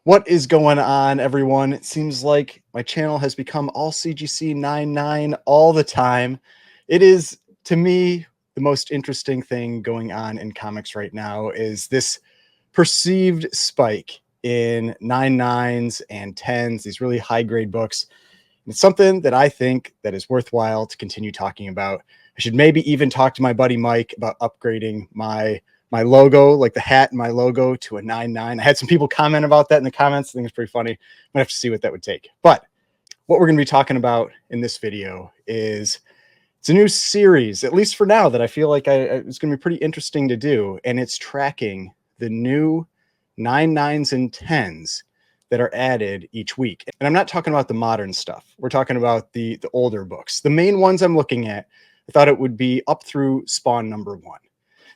What is going on, everyone? It seems like my channel has become all CGC 9.9 all the time. It is, to me, the most interesting thing going on in comics right now is this perceived spike in 9.9s and 10s, these really high-grade books. And it's something that I think that is worthwhile to continue talking about. I should maybe even talk to my buddy Mike about upgrading my logo, like the hat and my logo, to a 9.9. I had some people comment about that in the comments. I think it's pretty funny. Might have to see what that would take. But what we're going to be talking about in this video is it's a new series, at least for now, that I feel like it's going to be pretty interesting to do. And it's tracking the new 9.9s and 10s that are added each week. And I'm not talking about the modern stuff. We're talking about the older books. The main ones I'm looking at, I thought it would be up through Spawn #1.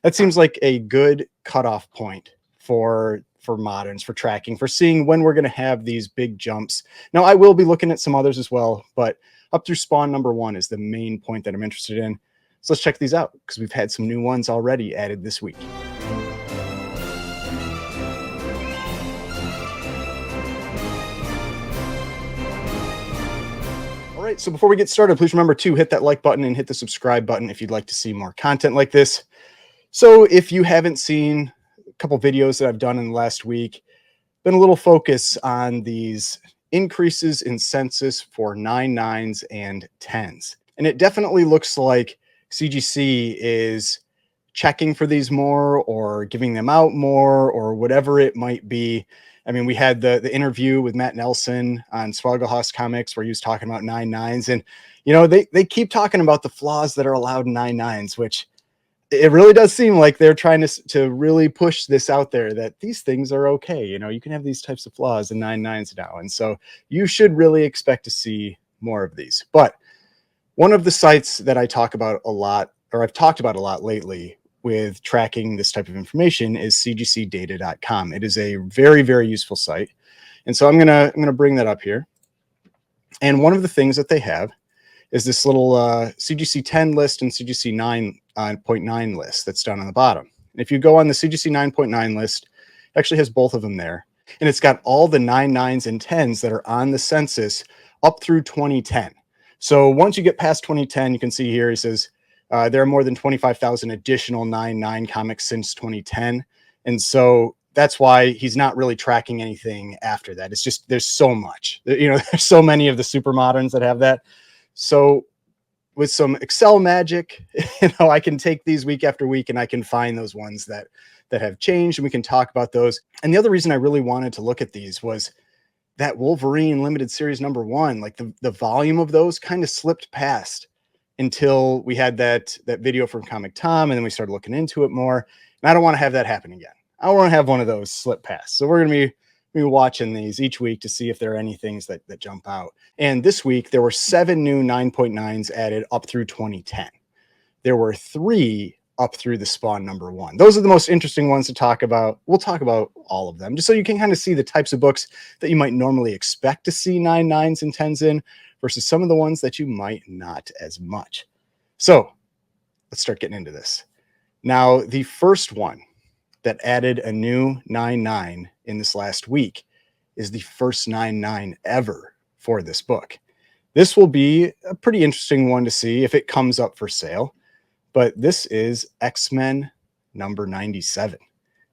That seems like a good cutoff point for moderns, for tracking, for seeing when we're going to have these big jumps. Now, I will be looking at some others as well, but up through Spawn #1 is the main point that I'm interested in. So let's check these out because we've had some new ones already added this week. All right, so before we get started, please remember to hit that like button and hit the subscribe button if you'd like to see more content like this. So if you haven't seen a couple videos that I've done in the last week, been a little focus on these increases in census for 9.9s and 10s. And it definitely looks like CGC is checking for these more or giving them out more or whatever it might be. I mean, we had the interview with Matt Nelson on Swaggle Comics where he was talking about 9.9s. And, you know, they keep talking about the flaws that are allowed in 9.9s, which it really does seem like they're trying to really push this out there that these things are okay. You know, you can have these types of flaws in 9.9s now. And so you should really expect to see more of these. But one of the sites that I talk about a lot, or I've talked about a lot lately with tracking this type of information, is CGCdata.com. It is a very, very useful site. And so I'm gonna bring that up here. And one of the things that they have is this little CGC 10 list and CGC 9.9 list that's down on the bottom. And if you go on the CGC 9.9 list, it actually has both of them there. And it's got all the 9.9s and 10s that are on the census up through 2010. So once you get past 2010, you can see here, it says there are more than 25,000 additional 9.9 comics since 2010. And so that's why he's not really tracking anything after that. It's just, there's so much, you know, there's so many of the super moderns that have that. So with some Excel magic, you know, I can take these week after week and I can find those ones that have changed and we can talk about those. And the other reason I really wanted to look at these was that Wolverine limited series #1, like the volume of those kind of slipped past until we had that video from Comic Tom, and then we started looking into it more. And I don't want to have that happen again. I don't want to have one of those slip past. So we're going to be watching these each week to see if there are any things that jump out. And this week, there were 7 new 9.9s added up through 2010. There were 3 up through the Spawn #1. Those are the most interesting ones to talk about. We'll talk about all of them, just so you can kind of see the types of books that you might normally expect to see 9.9s and 10s in versus some of the ones that you might not as much. So let's start getting into this. Now, the first one that added a new 9.9 in this last week is the first 9.9 ever for this book. This will be a pretty interesting one to see if it comes up for sale, but this is X-Men #97.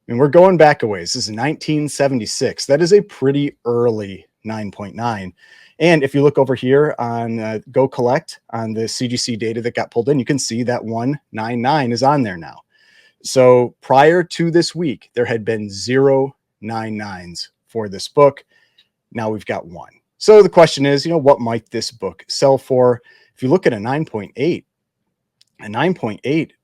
And we're going back a ways. This is 1976. That is a pretty early 9.9. And if you look over here on Go Collect on the CGC data that got pulled in, you can see that 199 is on there now. So prior to this week, there had been 0 9.9s for this book. Now we've got 1. So the question is, you know, what might this book sell for? If you look at a 9.8,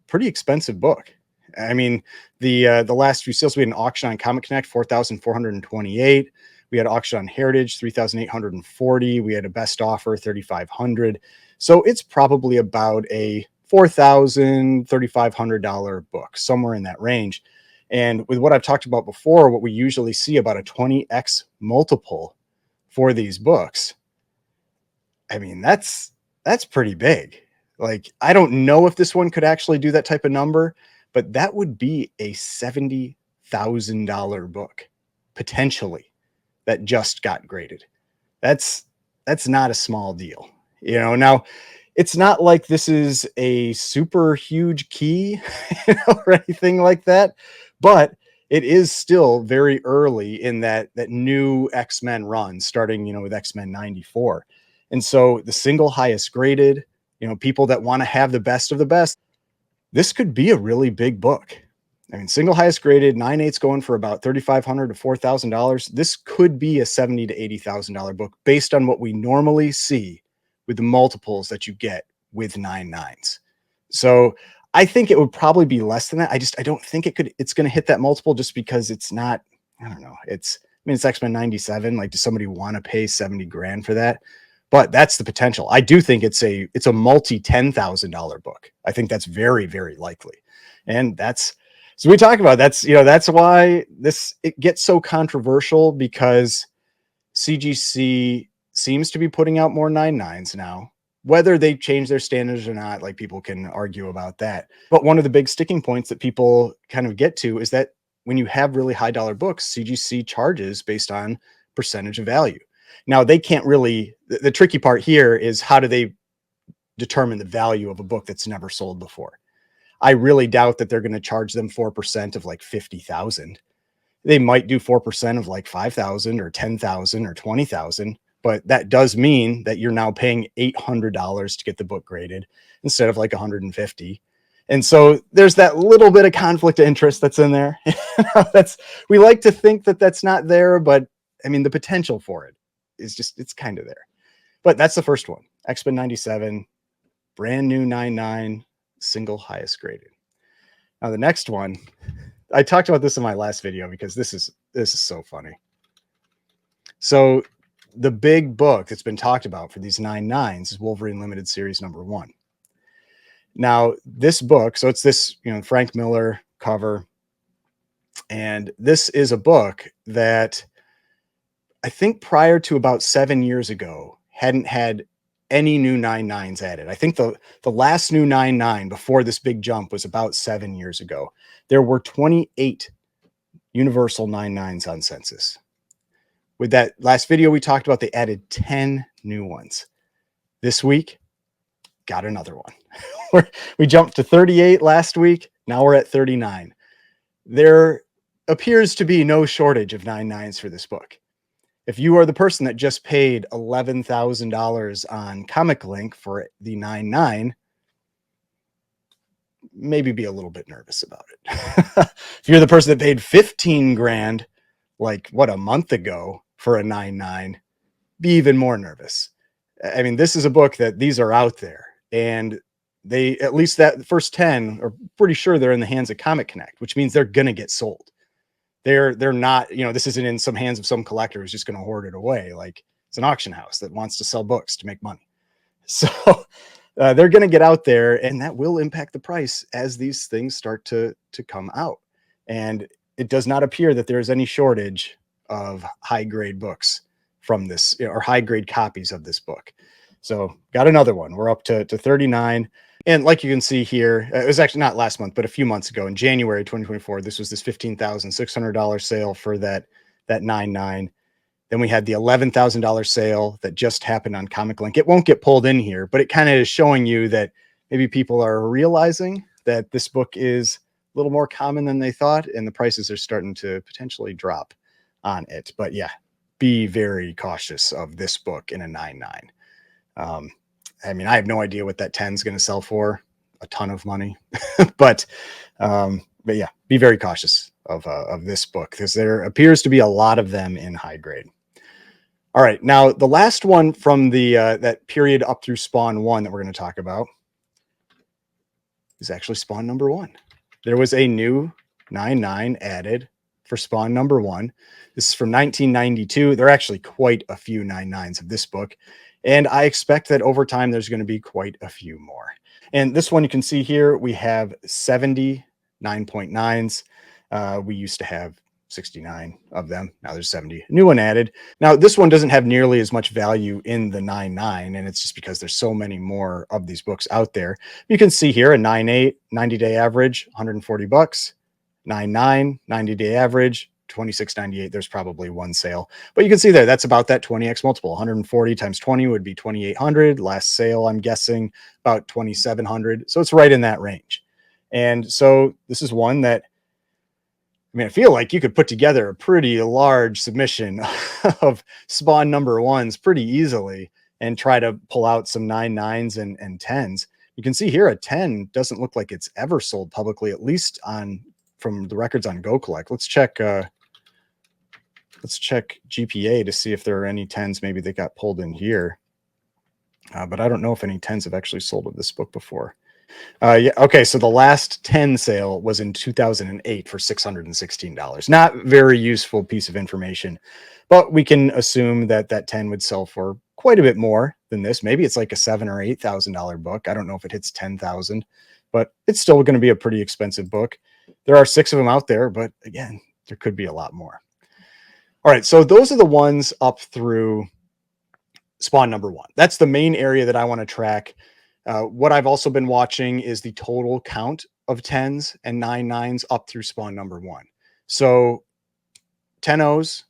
pretty expensive book. I mean, the last few sales, we had an auction on Comic Connect, 4,428. We had an auction on Heritage, 3,840. We had a best offer, 3,500. So it's probably about a $4,000, $3,500 book, somewhere in that range. And with what I've talked about before, what we usually see about a 20x multiple for these books, I mean, that's pretty big. Like, I don't know if this one could actually do that type of number, but that would be a $70,000 book, potentially. that just got graded. That's that's not a small deal. Now it's not like this is a super huge key, or anything like that, but it is still very early in that new X-Men run, starting, with X-Men 94. And so the single highest graded, people that want to have the best of the best, this could be a really big book. I mean, single highest graded, 9.8's going for about $3,500 to $4,000. This could be a $70,000 to $80,000 book based on what we normally see with the multiples that you get with 9.9s. So I think it would probably be less than that. I don't think it's going to hit that multiple, just because it's not, I don't know. It's X-Men 97. Like, does somebody want to pay 70 grand for that? But that's the potential. I do think it's a multi $10,000 book. I think that's very, very likely. And so we talk about that's why it gets so controversial, because CGC seems to be putting out more 9.9s now. Whether they change their standards or not, like, people can argue about that. But one of the big sticking points that people kind of get to is that when you have really high dollar books, CGC charges based on percentage of value. Now, they can't really, the tricky part here is, how do they determine the value of a book that's never sold before? I really doubt that they're going to charge them 4% of like 50,000. They might do 4% of like 5,000 or 10,000 or 20,000, but that does mean that you're now paying $800 to get the book graded instead of like 150. And so there's that little bit of conflict of interest that's in there. We like to think that that's not there, but I mean, the potential for it is it's kind of there. But that's the first one, X-Men 97, brand new 9.9, single highest graded. Now the next one, I talked about this in my last video because this is so funny. So the big book that's been talked about for these 9.9s is Wolverine Limited Series #1. Now this book, so it's this, Frank Miller cover, and this is a book that I think prior to about 7 years ago hadn't had any new 9.9s added. I think the last new 9.9 before this big jump was about 7 years ago. There were 28 universal 9.9s on Census. With that last video we talked about, they added 10 new ones. This week, got another one. We jumped to 38 last week. Now we're at 39. There appears to be no shortage of 9.9s for this book. If you are the person that just paid $11,000 on Comic Link for the 9.9, maybe be a little bit nervous about it. If you're the person that paid 15 grand, like a month ago for a 9.9, be even more nervous. I mean, this is a book that these are out there, and they, at least that first 10, are pretty sure they're in the hands of Comic Connect, which means they're going to get sold. They're not, this isn't in some hands of some collector who's just going to hoard it away. Like, it's an auction house that wants to sell books to make money. So they're going to get out there, and that will impact the price as these things start to come out. And it does not appear that there is any shortage of high grade books from this, or high grade copies of this book. So got another one. We're up to 39. And like you can see here, it was actually not last month, but a few months ago in January 2024, this was this $15,600 sale for that 9.9. Then we had the $11,000 sale that just happened on Comic Link. It won't get pulled in here, but it kind of is showing you that maybe people are realizing that this book is a little more common than they thought, and the prices are starting to potentially drop on it. But yeah, be very cautious of this book in a 9.9. I mean, I have no idea what that 10 is going to sell for, a ton of money, but yeah, be very cautious of this book, because there appears to be a lot of them in high grade. All right, now the last one from the that period up through Spawn 1 that we're going to talk about is actually Spawn #1. There was a new 9.9 added for Spawn #1. This is from 1992. There are actually quite a few 9.9s of this book, and I expect that over time there's going to be quite a few more. And this one, you can see here, we have 70 9.9s. We used to have 69 of them. Now there's 70. New one added. Now this one doesn't have nearly as much value in the 9.9, and it's just because there's so many more of these books out there. You can see here a 9.8 90-day average, $140. 9.9 90-day average, 26.98. There's probably one sale, but you can see there, that's about that 20x multiple. 140 times 20 would be 2,800. Last sale, I'm guessing about 2,700. So it's right in that range. And so this is one that, I mean, I feel like you could put together a pretty large submission of spawn number ones pretty easily and try to pull out some 9.9s and 10s. You can see here a 10 doesn't look like it's ever sold publicly, at least on from the records on Go Collect. Let's check GPA to see if there are any 10s maybe that got pulled in here. But I don't know if any 10s have actually sold with this book before. Yeah. Okay. So the last 10 sale was in 2008 for $616. Not very useful piece of information, but we can assume that that 10 would sell for quite a bit more than this. Maybe it's like a $7,000 or $8,000 book. I don't know if it hits 10,000, but it's still going to be a pretty expensive book. There are 6 of them out there, but again, there could be a lot more. All right. So those are the ones up through spawn number 1. That's the main area that I want to track. What I've also been watching is the total count of 10s and 9.9s up through spawn number 1. So 10-Os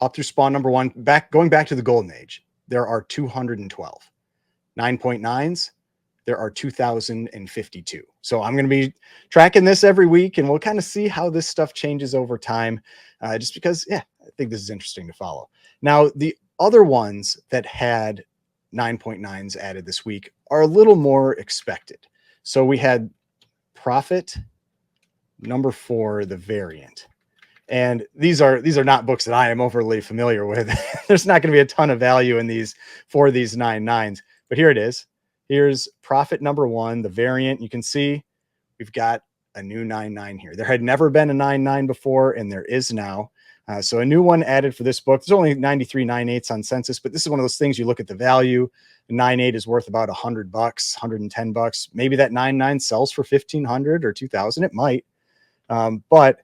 up through spawn number 1, going back to the golden age, there are 212. 9.9s, there are 2,052. So I'm going to be tracking this every week, and we'll kind of see how this stuff changes over time, just because, yeah, I think this is interesting to follow. Now, the other ones that had 9.9s added this week are a little more expected. So we had Prophet number 4, the variant. And these are not books that I am overly familiar with. There's not going to be a ton of value in these for these 9.9s, but here it is. Here's Prophet number 1, the variant. You can see we've got a new 9.9 here. There had never been a 9.9 before, and there is now. So a new one added for this book. There's only 93 9.8s on Census, but this is one of those things you look at the value. A 9.8 is worth about $100, $110. Maybe that 9.9 sells for $1,500 or $2,000. It might, but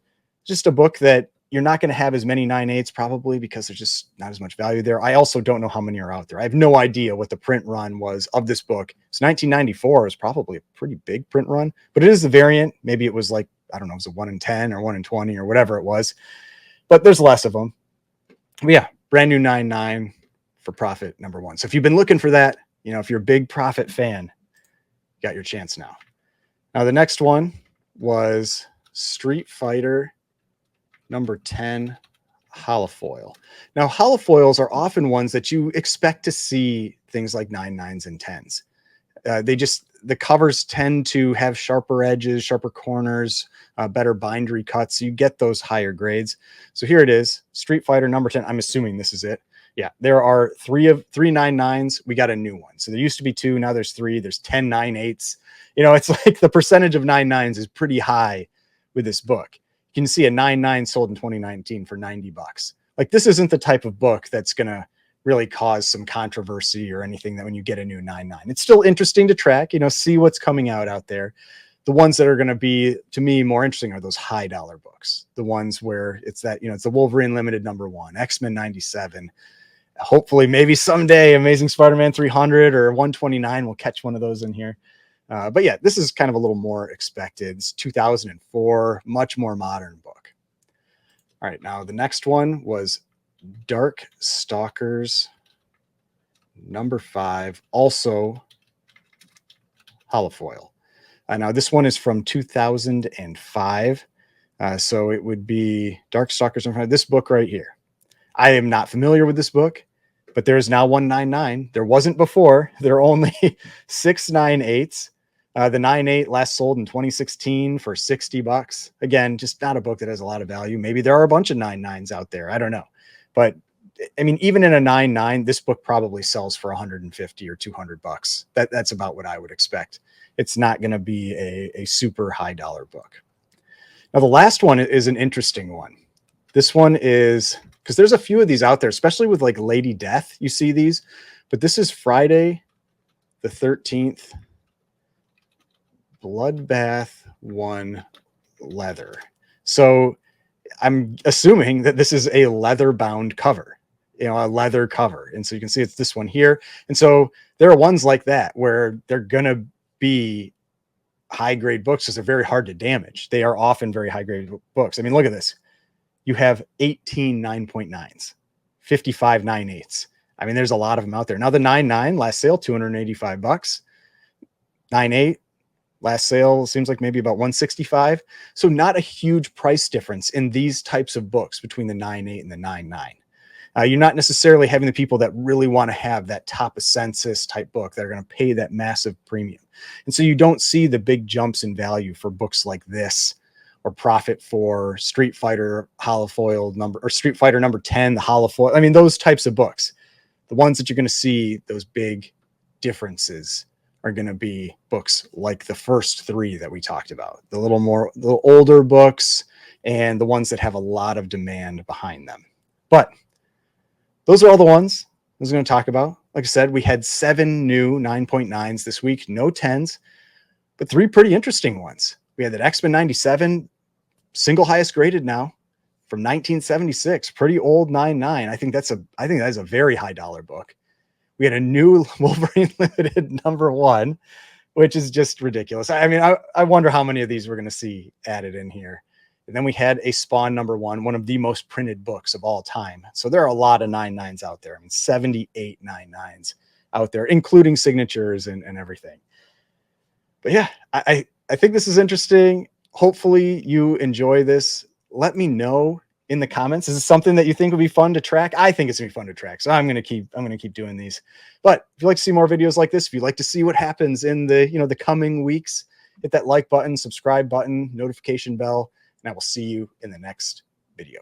just a book that you're not going to have as many 9.8s probably because there's just not as much value there. I also don't know how many are out there. I have no idea what the print run was of this book. It's 1994 is probably a pretty big print run, but it is the variant. Maybe it was like, I don't know, it was a 1 in 10 or 1 in 20 or whatever it was. But there's less of them. But yeah, brand new 9.9 for Prophet number 1. So if you've been looking for that, you know, if you're a big Prophet fan, you got your chance now. Now, the next one was Street Fighter number 10 holofoil. Now, holofoils are often ones that you expect to see things like 9.9s and 10s. The covers tend to have sharper edges, sharper corners, better bindery cuts. You get those higher grades. So here it is, Street Fighter number 10. I'm assuming this is it. Yeah, there are three 9.9s. We got a new one. So there used to be 2. Now there's 3. There's 10 9.8s. You know, it's like the percentage of 9.9s is pretty high with this book. You can see a 9.9 sold in 2019 for $90. Like, this isn't the type of book that's going to really cause some controversy or anything that when you get a new 9.9. It's still interesting to track, you know, see what's coming out there. The ones that are going to be, to me, more interesting are those high dollar books. The ones where it's that, you know, it's the Wolverine Limited number 1, X-Men 97. Hopefully, maybe someday Amazing Spider-Man 300 or 129 will catch one of those in here. But yeah, this is kind of a little more expected. It's 2004, much more modern book. All right, now the next one was Dark Stalkers number 5, also holofoil. Now this one is from 2005. So it would be Dark Stalkers number 5. This book right here. I am not familiar with this book, but there is now 199. There wasn't before. There are only 6 9.8s. The 9.8 last sold in 2016 for $60. Again, just not a book that has a lot of value. Maybe there are a bunch of 9.9s out there. I don't know. But I mean, even in a 9.9, this book probably sells for $150 or $200. That's about what I would expect. It's not going to be a super high dollar book. Now, the last one is an interesting one. This one is, because there's a few of these out there, especially with like Lady Death. You see these, but this is Friday the 13th. Bloodbath 1 leather. So I'm assuming that this is a leather bound cover, you know, a leather cover. And so you can see it's this one here. And so there are ones like that where they're going to be high grade books because they're very hard to damage. They are often very high grade books. I mean, look at this. you have 18 9.9s, 55 9/8. I mean, there's a lot of them out there. Now the 9.9 last sale, $285. 9.8 last sale seems like maybe about 165. So not a huge price difference in these types of books between the 9.8 and the 9.9. You're not necessarily having the people that really want to have that top of census type book that are going to pay that massive premium. And so you don't see the big jumps in value for books like this, or profit for Street Fighter holofoil number, or Street Fighter number 10, the holofoil. I mean, those types of books, the ones that you're going to see those big differences are going to be books like the first three that we talked about, the little older books and the ones that have a lot of demand behind them. But those are all the ones I was going to talk about. Like I said, we had 7 new 9.9s this week, no 10s, but 3 pretty interesting ones. We had that X-Men 97, single highest graded now, from 1976, pretty old 9.9. I think that is a very high dollar book. We had a new Wolverine Limited number 1, which is just ridiculous. I mean, I wonder how many of these we're going to see added in here. And then we had a Spawn number 1, one of the most printed books of all time. So there are a lot of 9.9s out there. I mean, 78 9.9s out there, including signatures and everything. But yeah, I think this is interesting. Hopefully you enjoy this. Let me know in the comments. Is this something that you think would be fun to track? I think it's gonna be fun to track. So I'm gonna keep doing these. But if you'd like to see more videos like this, if you'd like to see what happens in the coming weeks, hit that like button, subscribe button, notification bell, and I will see you in the next video.